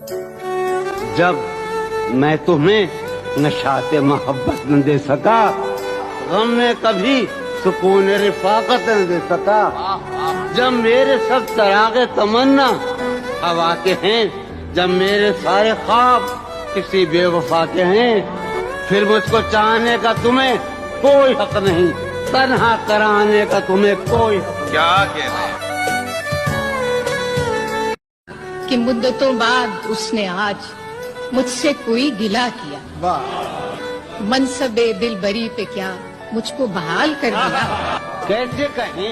जब मैं तुम्हें नशाते मोहब्बत न दे सका, गम में कभी सुकून रिफाकत न दे सका, जब मेरे सब तरागे तमन्ना हवा के हैं, जब मेरे सारे ख्वाब किसी बेवफा के हैं, फिर मुझको चाहने का तुम्हें कोई हक नहीं, तन्हा कराने का तुम्हें कोई हक। क्या कहते हैं कि मुद्दतों बाद उसने आज मुझसे कोई गिला किया, मनसबे दिलबरी पे क्या मुझको बहाल कर दिया। कैसे कहें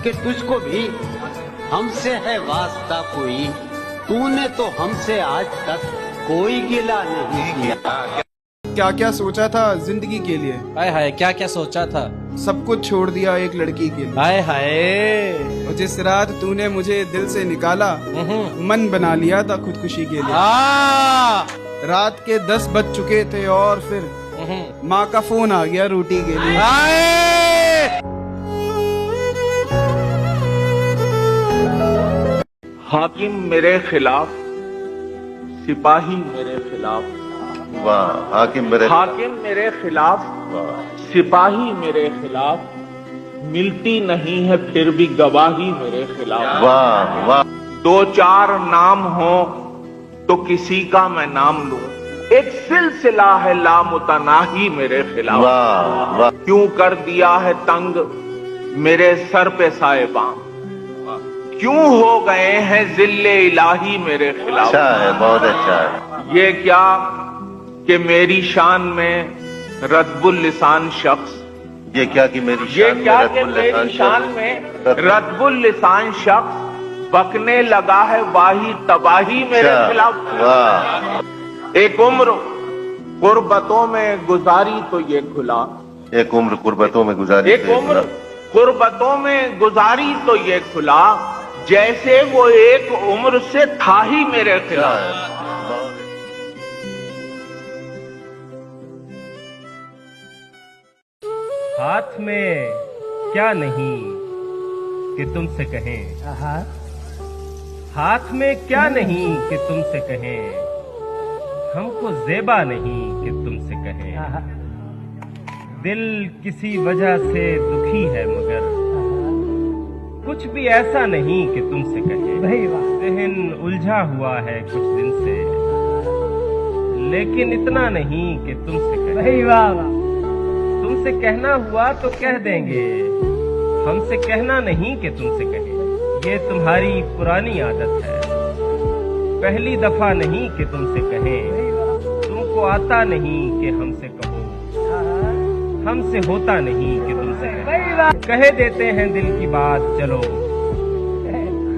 कि तुझको भी हमसे है वास्ता कोई, तूने तो हमसे आज तक कोई गिला नहीं किया। क्या क्या सोचा था जिंदगी के लिए, हाय हाय क्या क्या सोचा था, सब कुछ छोड़ दिया एक लड़की के लिए। हाय हाय और जिस रात तूने मुझे दिल से निकाला, मन बना लिया था खुदकुशी के लिए। रात के 10 बज चुके थे और फिर माँ का फोन आ गया रोटी के लिए। हाकिम मेरे खिलाफ, सिपाही मेरे खिलाफ, वाह हाकिम मेरे खिलाफ, सिपाही मेरे खिलाफ, मिलती नहीं है फिर भी गवाही मेरे खिलाफ। वाह वाह 2-4 नाम हो तो किसी का मैं नाम लूं, एक सिलसिला है लामुतनाही मेरे खिलाफ। वाह वाह क्यों कर दिया है तंग मेरे सर पे साहिबान, क्यों हो गए हैं जिल्ले इलाही मेरे खिलाफ। अच्छा है, बहुत अच्छा है। ये क्या कि मेरी शान में रद्बुल लिसान शख्स, ये क्या कि मेरी शान में रद्बुल लिसान शख्स बकने लगा है वाही तबाही मेरे खिलाफ। वाह एक उम्र गुर्बतों में गुजारी तो ये खुला, एक उम्र गुर्बतों में गुजारी, एक उम्र गुर्बतों में गुजारी तो ये खुला, जैसे वो एक उम्र से था ही मेरे खिलाफ। हाथ में क्या नहीं कि तुमसे कहें, हाथ में क्या नहीं कि तुमसे कहें, हमको ज़ेबा नहीं कि तुमसे कहें, दिल किसी वजह से दुखी है मगर कुछ भी ऐसा नहीं कि तुमसे कहें, ज़हन उलझा हुआ है कुछ दिन से, लेकिन इतना नहीं कि तुमसे कहें। तुमसे कहना हुआ तो कह देंगे, हमसे कहना नहीं कि तुमसे कहें, ये तुम्हारी पुरानी आदत है, पहली दफा नहीं कि तुमसे कहें, तुमको आता नहीं कि हमसे कहो, हमसे होता नहीं कि तुमसे कहे देते हैं दिल की बात, चलो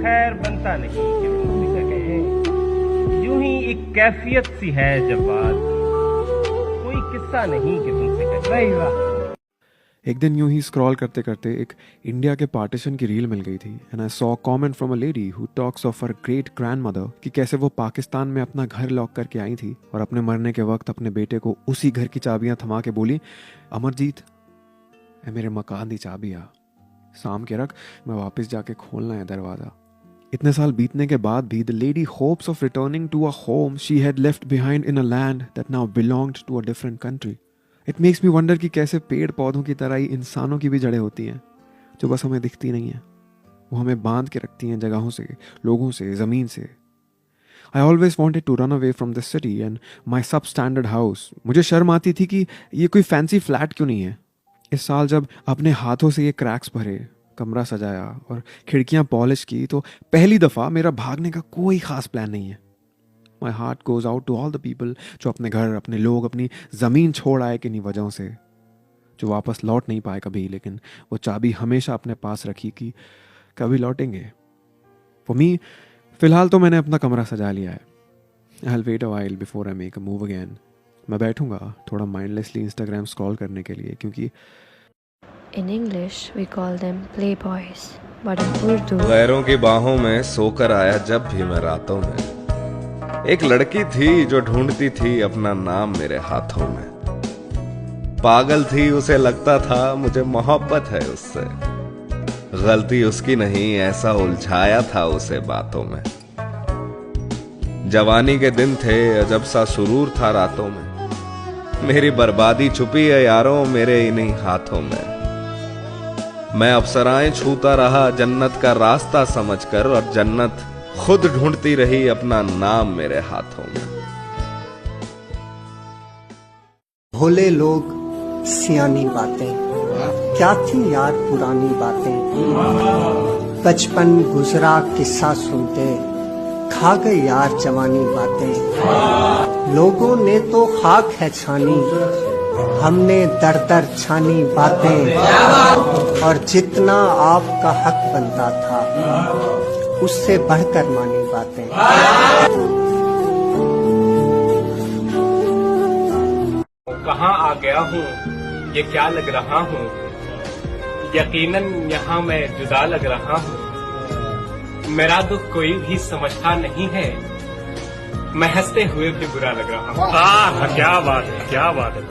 खैर बनता नहीं कि तुमसे कहें, यूं ही एक कैफियत सी है जब बात, कोई किस्सा नहीं कि तुमसे कहें। एक दिन यूं ही स्क्रॉल करते करते एक इंडिया के पार्टीशन की रील मिल गई थी and I saw comment from a lady who talks of her great grandmother कि कैसे वो पाकिस्तान में अपना घर लॉक करके आई थी और अपने मरने के वक्त अपने बेटे को उसी घर की चाबियां थमा के बोली, अमरजीत ए मेरे मकान दी चाबियां साम के रख, मैं वापस जाके खोलना है दरवाजा। इतने साल बीतने के बाद भी the lady hopes of returning to a home she had left behind in a land that now belonged to a different country. It makes me wonder कि कैसे पेड़ पौधों की तरह ही इंसानों की भी जड़ें होती हैं जो बस हमें दिखती नहीं हैं, वो हमें बांध के रखती हैं जगहों से, लोगों से, ज़मीन से। I always wanted to run away from this city and my substandard house. मुझे शर्म आती थी कि ये कोई फैंसी फ्लैट क्यों नहीं है। इस साल जब अपने हाथों से ये क्रैक्स भरे, कमरा सजाया और खिड़कियाँ पॉलिश की, तो पहली दफ़ा मेरा भागने का कोई ख़ास प्लान नहीं है। My heart goes out to all the people जो अपने घर, अपने लोग, अपनी ज़मीन छोड़ आए किन्हीं वजहों से, जो वापस लौट नहीं पाए कभी, लेकिन वो चाबी हमेशा अपने पास रखी कि कभी लौटेंगे। For me, फ़िलहाल तो मैंने अपना कमरा सजा लिया है। I'll wait a while before I make a move again. मैं बैठूंगा थोड़ा माइंडलेसली इंस्टाग्राम स्क्रॉल करने के लिए, क्योंकि In English we call them playboys, but in Urdu गैरों की बाहों में सोकर आया जब भी मैं रातों में, एक लड़की थी जो ढूंढती थी अपना नाम मेरे हाथों में। पागल थी, उसे लगता था मुझे मोहब्बत है उससे, गलती उसकी नहीं ऐसा उलझाया था उसे बातों में। जवानी के दिन थे, अजब सा सुरूर था रातों में। मेरी बर्बादी छुपी है यारों मेरे इन्हीं हाथों में। मैं अप्सराएं छूता रहा जन्नत का रास्ता समझकर, और जन्नत खुद ढूंढती रही अपना नाम मेरे हाथों में। भोले लोग सियानी बातें, क्या थी यार पुरानी बातें। बचपन गुजरा किस्सा सुनते, खा गए यार जवानी बातें। लोगों ने तो खाक है छानी, हमने दर दर छानी बातें। और जितना आपका हक बनता था, उससे बढ़कर मानी बातें। कहाँ आ गया हूँ, ये क्या लग रहा हूँ। यकीनन यहाँ मैं जुदा लग रहा हूँ। मेरा दुख कोई भी समझता नहीं है, मैं हंसते हुए भी बुरा लग रहा हूँ। क्या बात है, क्या बात है।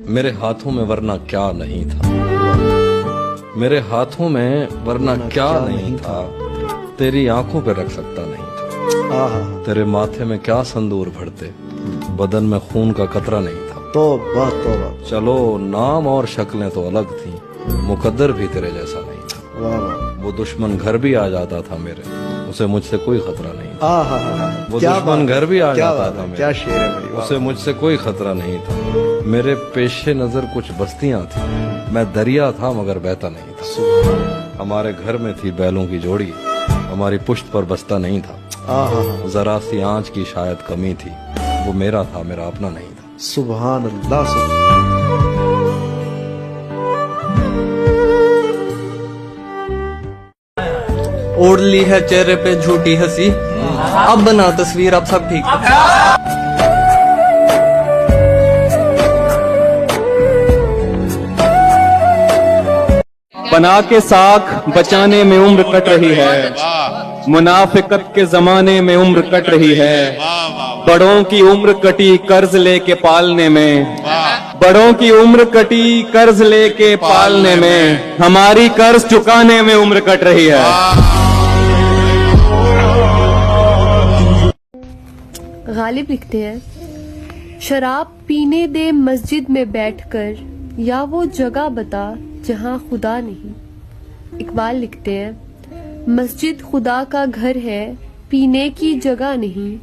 मेरे हाथों में वरना क्या नहीं था, मेरे हाथों में वरना क्या नहीं था, तेरी आंखों पे रख सकता नहीं था। तेरे माथे में क्या संदूर भरते, बदन में खून का कतरा नहीं था। तौबा तौबा। चलो नाम और शक्लें तो अलग थी, मुकद्दर भी तेरे जैसा नहीं था। वो दुश्मन घर भी आ जाता था मेरे, उसे मुझसे कोई खतरा नहीं था। वो दुश्मन घर भी आ जाता था मेरे, क्या शेर है भाई, उसे मुझसे कोई खतरा नहीं था। मेरे पेशे नजर कुछ बस्तियां थी, मैं दरिया था मगर बहता नहीं था। हमारे घर में थी बैलों की जोड़ी, हमारी पुश्त पर बस्ता नहीं था। जरा सी आंच की शायद कमी थी, वो मेरा था, मेरा अपना नहीं था। सुभान अल्लाह। ओढ़ ली है चेहरे पे झूठी हंसी, अब बना तस्वीर, अब सब ठीक है। बना के साख बचाने में उम्र कट रही है, मुनाफिकत के जमाने में उम्र कट रही है। बड़ों की उम्र कटी कर्ज लेके पालने में, बड़ों की उम्र कटी कर्ज लेके पालने में, हमारी कर्ज चुकाने में उम्र कट रही है। गालिब लिखते हैं, शराब पीने दे मस्जिद में बैठकर, या वो जगह बता जहां खुदा नहीं। इकबाल लिखते हैं, मस्जिद खुदा का घर है, पीने की जगह नहीं,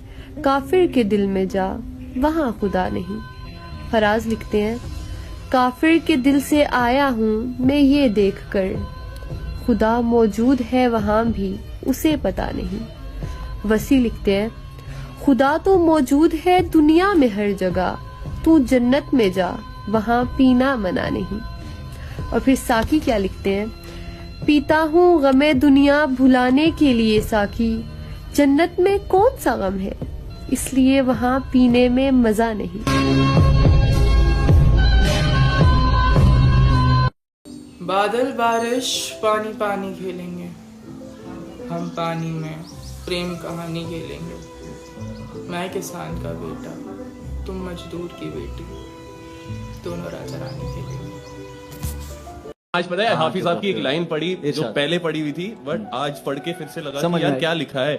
काफिर के दिल में जा वहां खुदा नहीं। फराज लिखते हैं, काफिर के दिल से आया हूँ मैं ये देखकर, खुदा मौजूद है वहां भी उसे पता नहीं। वसी लिखते हैं, खुदा तो मौजूद है दुनिया में हर जगह, तू जन्नत में जा वहां पीना मना नहीं। और फिर साकी क्या लिखते हैं, पीता हूँ गमे दुनिया भुलाने के लिए साकी, जन्नत में कौन सा गम है, इसलिए वहां पीने में मजा नहीं। बादल बारिश पानी पानी खेलेंगे, हम पानी में प्रेम कहानी खेलेंगे। मैं किसान का बेटा, तुम मजदूर की बेटी, दोनों राजा रानी खेलेंगे। आज पता है हाफिज साहब की एक लाइन पढ़ी जो पहले पढ़ी हुई थी, बट आज पढ़ के फिर से लगा कि यार क्या लिखा है,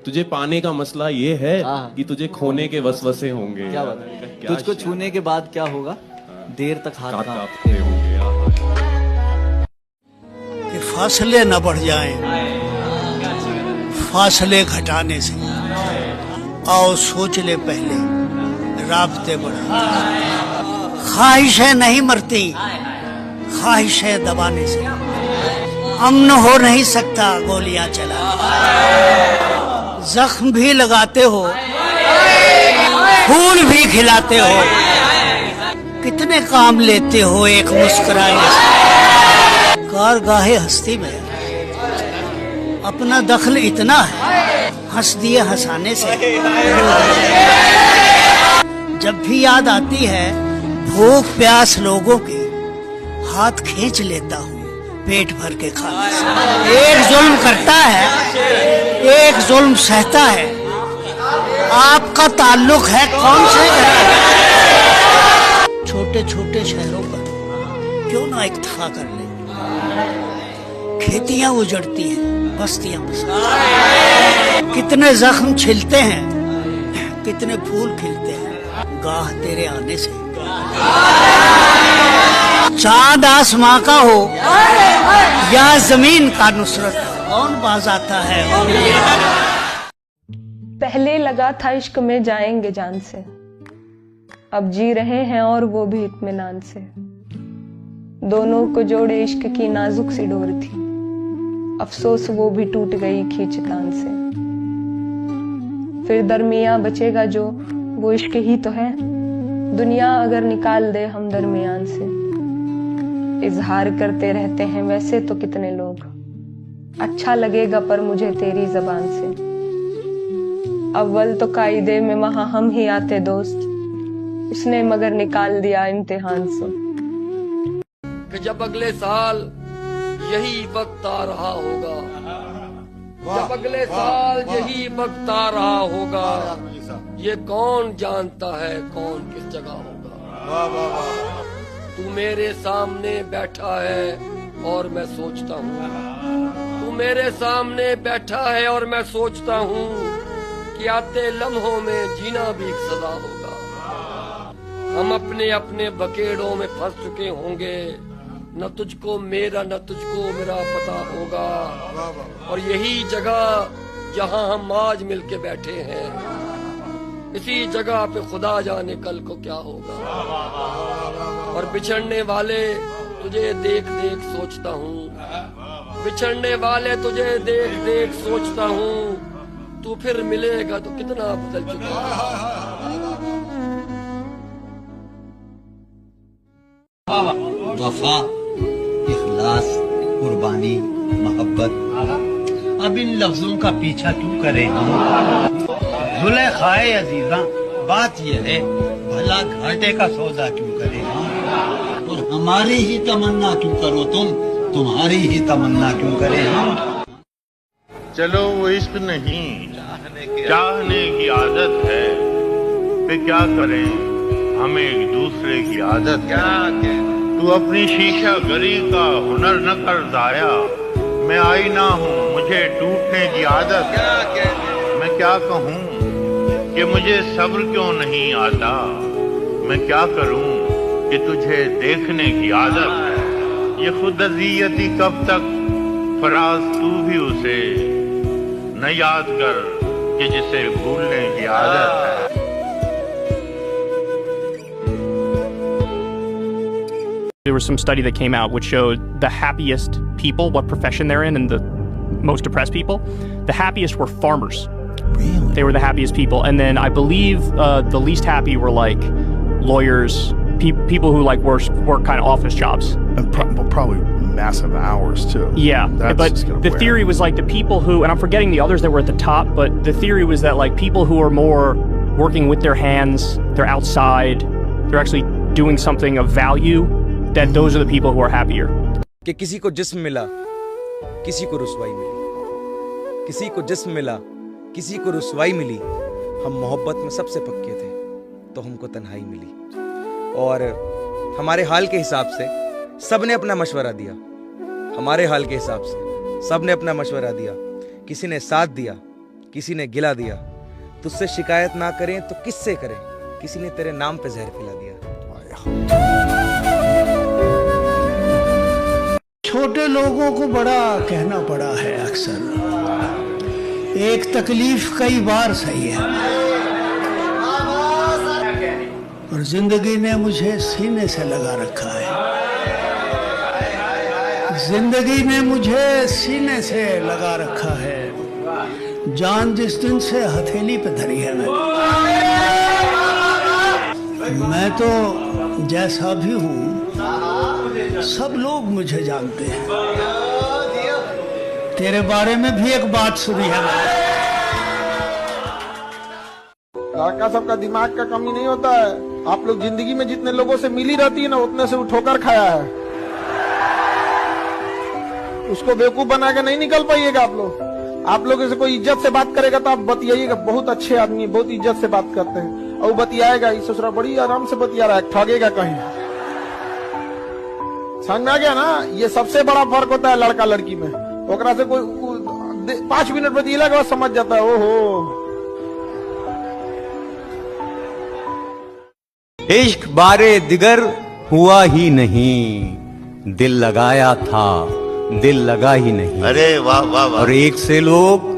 तुझे पाने का मसला ये है कि तुझे खोने के वसवसे होंगे। क्या बात है, तुझको छूने के बाद क्या होगा, देर तक हाथ कांपते होंगे। कि फासले न बढ़ जाएं, फासले घटाने से आओ सोच ले पहले राब्ते बढ़ा। ख्वाहिशें नहीं मरती, ख्वाहिशें दबाने से अमन हो नहीं सकता गोलियां चला। जख्म भी लगाते हो, फूल भी खिलाते हो, कितने काम लेते हो एक मुस्कुराने से। कारगाहे हस्ती में अपना दखल इतना है, हंस दिए हंसाने से। जब भी याद आती है भूख प्यास लोगों की, हाथ खींच लेता हूँ पेट भर के खाने से। एक जुल्म करता है, एक जुल्म सहता है, आपका ताल्लुक है कौन से छोटे छोटे शहरों पर क्यों ना इक्तफा कर ले। खेतियां उजड़ती हैं, बस्तियां बसती हैं। कितने जख्म छिलते हैं, कितने फूल खिलते हैं गाह तेरे आने से। चांद आसमां का हो या जमीन का नुसरत, कौन बाज आता है। पहले लगा था इश्क में जाएंगे जान से, अब जी रहे हैं और वो भी इत्मीनान से। दोनों को जोड़े इश्क की नाजुक सी डोर थी, अफसोस वो भी टूट गई खींचतान से। फिर दरमियां बचेगा जो वो इश्क ही तो है, दुनिया अगर निकाल दे हम दरमियान से। इजहार करते रहते हैं वैसे तो कितने लोग, अच्छा लगेगा पर मुझे तेरी जबान से। अव्वल तो कायदे में वहां हम ही आते दोस्त, उसने मगर निकाल दिया इम्तिहान से। कि जब अगले साल यही वक्त आ रहा होगा, जब अगले साल यही वक्त आ रहा होगा, ये कौन जानता है कौन किस जगह होगा। तू मेरे सामने बैठा है और मैं सोचता हूँ, तू मेरे सामने बैठा है और मैं सोचता हूँ कि आते लम्हों में जीना भी एक सजा होगा। हम अपने अपने बकेड़ों में फंस चुके होंगे, न तुझको मेरा न तुझको मेरा पता होगा। और यही जगह जहाँ हम आज मिलके बैठे हैं, इसी जगह पे खुदा जाने कल को क्या होगा। और बिछड़ने वाले तुझे देख देख सोचता हूँ, बिछड़ने वाले तुझे देख देख सोचता हूँ, तू फिर मिलेगा तो कितना बदल चुका है। वफा, इखलास, कुर्बानी, मोहब्बत, अब इन लफ्जों का पीछा क्यों करें हम। जुलेखाए अजीजा, बात यह है भला घाटे का सौदा क्यों करें हम। और हमारी ही तमन्ना क्यों करो तुम, तुम्हारी ही तमन्ना क्यों करें हम। चलो वो इश्क नहीं चाहने की आदत है, पे क्या करें हमें एक दूसरे की आदत है। तू अपनी शीशा गरी का हुनर न कर जाया, मैं आईना हूँ मुझे टूटने की आदत है। मैं क्या कहूँ कि मुझे सब्र क्यों नहीं आता, मैं क्या करूँ कि तुझे देखने की आदत है। ये खुद अज़ियती कब तक, फराज तू भी उसे न याद कर कि जिसे भूलने की आदत है। There was some study that came out which showed the happiest people, what profession they're in, and the most depressed people. The happiest were farmers. Really? They were the happiest people. And then I believe the least happy were like lawyers, people who like work kind of office jobs. And probably massive hours too. Yeah, but the theory was like the people who, and I'm forgetting the others that were at the top, but the theory was that like people who are more working with their hands, they're outside, they're actually doing something of value, that those are the people who are happier. कि किसी को जिस्म मिला, किसी को रुसवाई मिली, किसी को जिस्म मिला, किसी को रुसवाई मिली। हम मोहब्बत में सबसे पक्के थे तो हमको तन्हाई मिली। और हमारे हाल के हिसाब से सब ने अपना मशवरा दिया, हमारे हाल के हिसाब से सब ने अपना मशवरा दिया। किसी ने साथ दिया, किसी ने गिला दिया। तुझसे शिकायत ना करें तो किससे करें, किसी ने तेरे नाम पे जहर पिला दिया। छोटे लोगों को बड़ा कहना पड़ा है अक्सर, एक तकलीफ कई बार सही है। और जिंदगी ने मुझे सीने से लगा रखा है, जिंदगी ने मुझे सीने से लगा रखा है। जान जिस दिन से हथेली पे धरी है मैं तो जैसा भी हूँ सब लोग मुझे जानते हैं। तेरे बारे में भी एक बात सुनी है मैंने। लड़का सबका दिमाग का कमी नहीं होता है। आप लोग जिंदगी में जितने लोगों से मिली रहती है ना, उतने से वो ठोकर खाया है। उसको बेवकूफ बना के नहीं निकल पाइएगा आप लोग। आप लोगों से कोई इज्जत से बात करेगा तो आप बतियाइएगा, बहुत अच्छे आदमी बहुत इज्जत से बात करते हैं, और बतियाएगा, इस ससुरा बड़ी आराम से बतिया रहा है, ठगेगा कहीं। समझ में आ गया ना? ये सबसे बड़ा फर्क होता है लड़का लड़की में। ओकरा से कोई 5 मिनट बदीला के बाद समझ जाता है। ओहो, इश्क बारे दिगर हुआ ही नहीं, दिल लगाया था दिल लगा ही नहीं। अरे वाह वाह वाह। और एक से लोग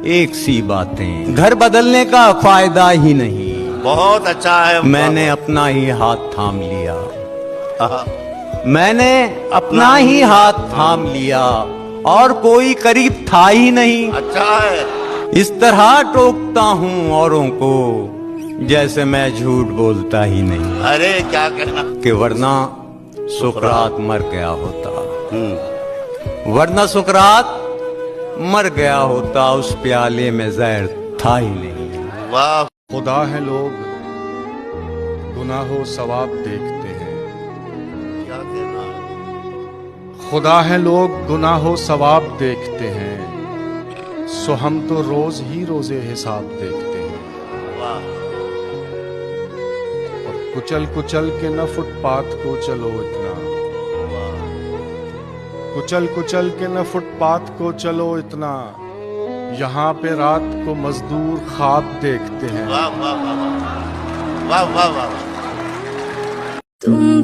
एक सी बातें, घर बदलने का फायदा ही नहीं। बहुत अच्छा है। मैंने अपना ही हाथ थाम लिया, मैंने अपना ही हाथ थाम लिया और कोई करीब था ही नहीं। अच्छा है। इस तरह टोकता हूँ औरों को जैसे मैं झूठ बोलता ही नहीं। अरे क्या कहना कि वरना सुकरात मर गया होता, वरना सुकरात मर गया होता, उस प्याले में जहर था ही नहीं। वाह। खुदा है लोग गुनाहो सवाब देखते हैं, क्या कहना? खुदा है लोग गुनाहो सवाब देखते हैं, सो हम तो रोज ही रोजे हिसाब देखते हैं। वाह। और कुचल कुचल के न फुटपाथ को चलो इतना, कुचल कुचल के न फुटपाथ को चलो इतना, यहाँ पे रात को मजदूर ख्वाब देखते हैं। वाह वाह वाह वाह वाह वाह वाह। तुम